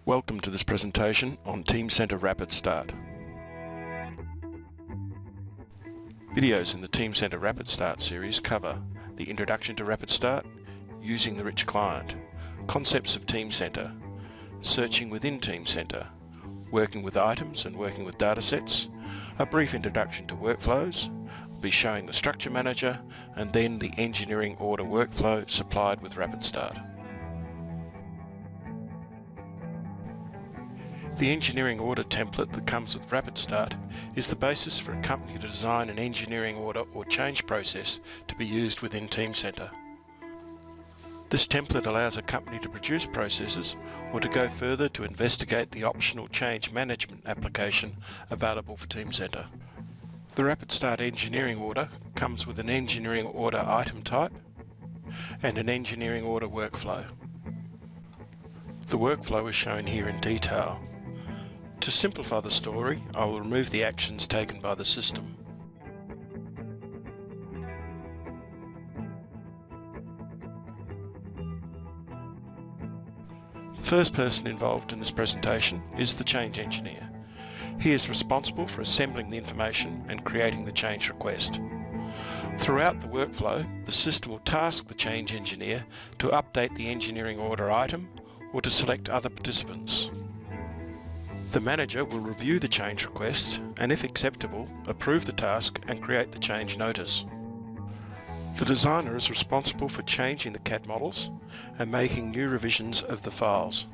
Welcome to this presentation on Teamcenter Rapid Start. Videos in the Teamcenter Rapid Start series cover the introduction to Rapid Start, using the rich client, concepts of Teamcenter, searching within Teamcenter, working with items and working with datasets, a brief introduction to workflows, we'll be showing the structure manager, and then the engineering order workflow supplied with Rapid Start. The engineering order template that comes with Rapid Start is the basis for a company to design an engineering order or change process to be used within Teamcenter. This template allows a company to produce processes or to go further to investigate the optional change management application available for Teamcenter. The Rapid Start engineering order comes with an engineering order item type and an engineering order workflow. The workflow is shown here in detail. To simplify the story, I will remove the actions taken by the system. The first person involved in this presentation is the change engineer. He is responsible for assembling the information and creating the change request. Throughout the workflow, the system will task the change engineer to update the engineering order item or to select other participants. The manager will review the change request and, if acceptable, approve the task and create the change notice. The designer is responsible for changing the CAD models and making new revisions of the files.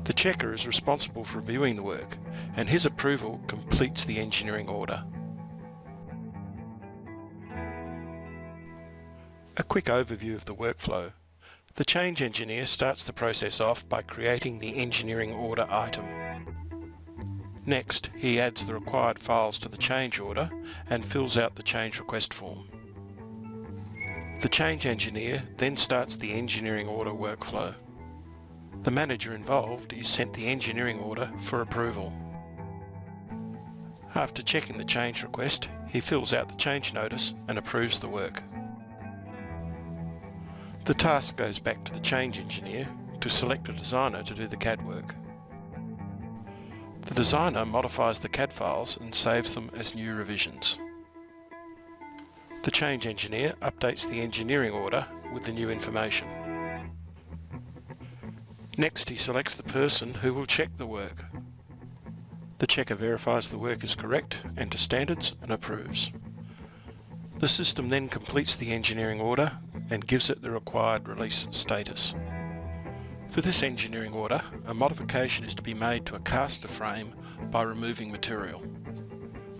The checker is responsible for reviewing the work, and his approval completes the engineering order. A quick overview of the workflow. The change engineer starts the process off by creating the engineering order item. Next, he adds the required files to the change order and fills out the change request form. The change engineer then starts the engineering order workflow. The manager involved is sent the engineering order for approval. After checking the change request, he fills out the change notice and approves the work. The task goes back to the change engineer to select a designer to do the CAD work. The designer modifies the CAD files and saves them as new revisions. The change engineer updates the engineering order with the new information. Next, he selects the person who will check the work. The checker verifies the work is correct and to standards and approves. The system then completes the engineering order and gives it the required release status. For this engineering order, a modification is to be made to a caster frame by removing material.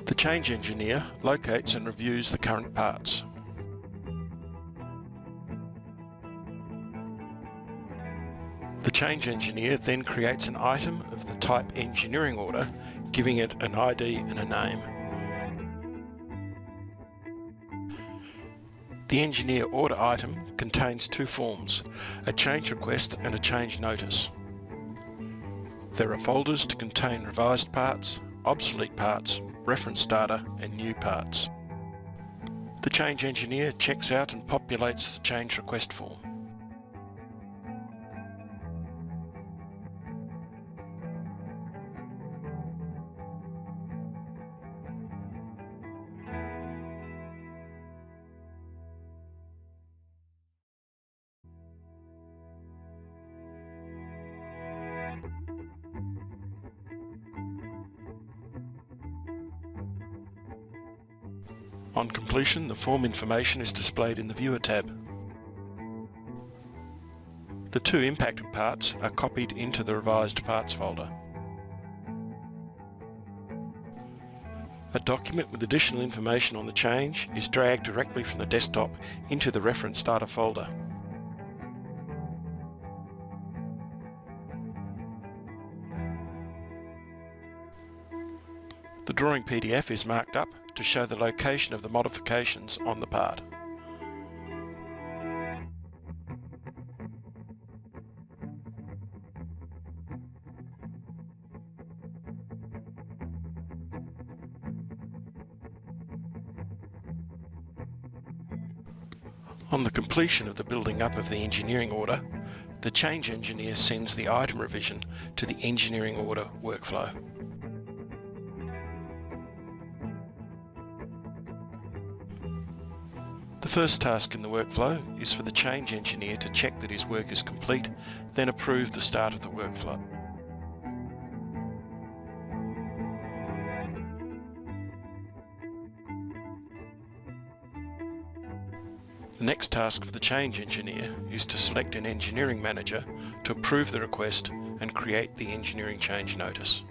The change engineer locates and reviews the current parts. The change engineer then creates an item of the type engineering order, giving it an ID and a name. The engineer order item contains two forms, a change request and a change notice. There are folders to contain revised parts, obsolete parts, reference data and new parts. The change engineer checks out and populates the change request form. On completion, the form information is displayed in the Viewer tab. The two impacted parts are copied into the revised parts folder. A document with additional information on the change is dragged directly from the desktop into the reference data folder. The drawing PDF is marked up to show the location of the modifications on the part. On the completion of the building up of the engineering order, The change engineer sends the item revision to the engineering order workflow. The first task in the workflow is for the change engineer to check that his work is complete, then approve the start of the workflow. The next task for the change engineer is to select an engineering manager to approve the request and create the engineering change notice.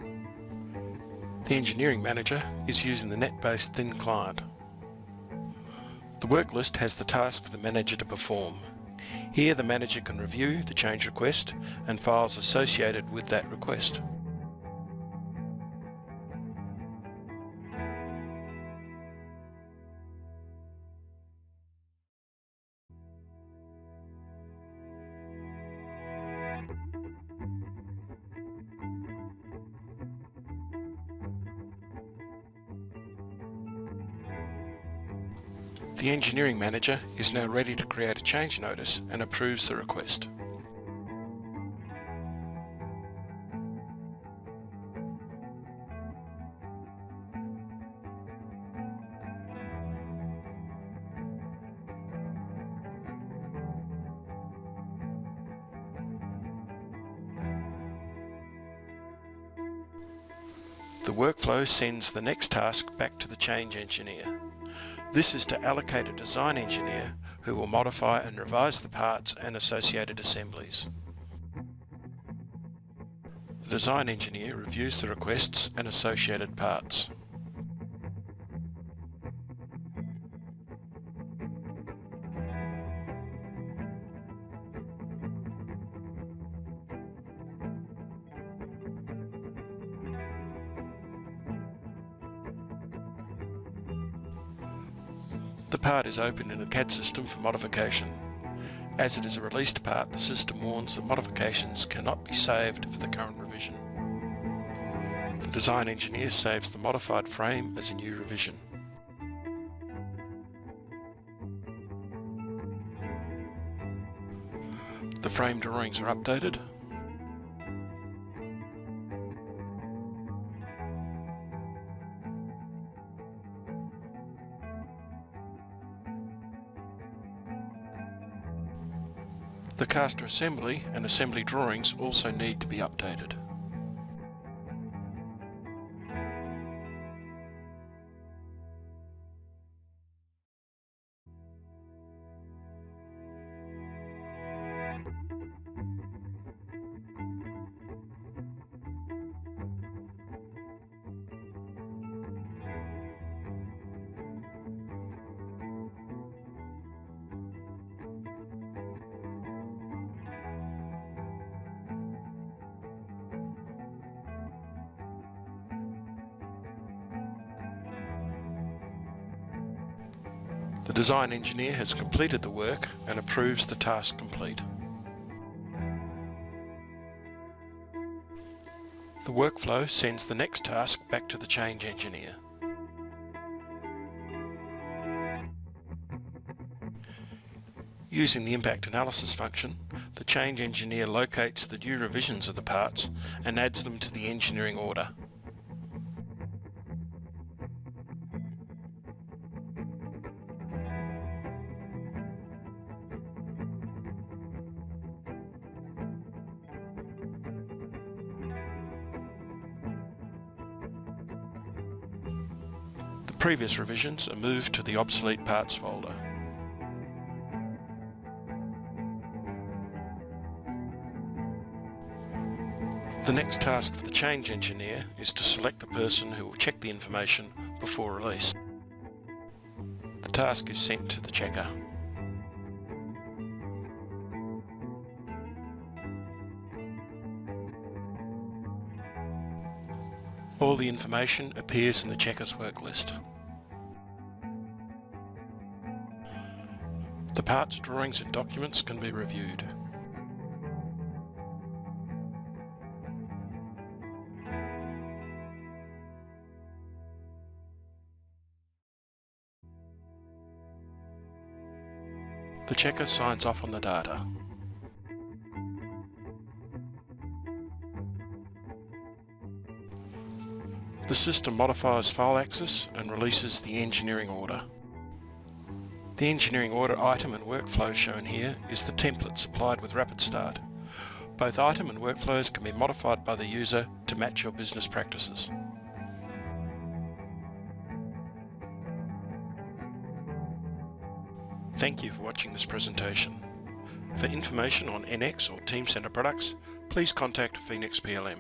The engineering manager is using the net-based thin client. The work list has the task for the manager to perform. Here the manager can review the change request and files associated with that request. The engineering manager is now ready to create a change notice and approves the request. The workflow sends the next task back to the change engineer. This is to allocate a design engineer who will modify and revise the parts and associated assemblies. The design engineer reviews the requests and associated parts. The part is opened in the CAD system for modification. As it is a released part, the system warns that modifications cannot be saved for the current revision. The design engineer saves the modified frame as a new revision. The frame drawings are updated. The caster assembly and assembly drawings also need to be updated. The design engineer has completed the work and approves the task complete. The workflow sends the next task back to the change engineer. Using the impact analysis function, the change engineer locates the new revisions of the parts and adds them to the engineering order. The previous revisions are moved to the obsolete parts folder. The next task for the change engineer is to select the person who will check the information before release. The task is sent to the checker. All the information appears in the checker's work list. The parts, drawings and documents can be reviewed. The checker signs off on the data. The system modifies file access and releases the engineering order. The engineering order item and workflow shown here is the template supplied with RapidStart. Both item and workflows can be modified by the user to match your business practices. Thank you for watching this presentation. For information on NX or Teamcenter products, please contact Phoenix PLM.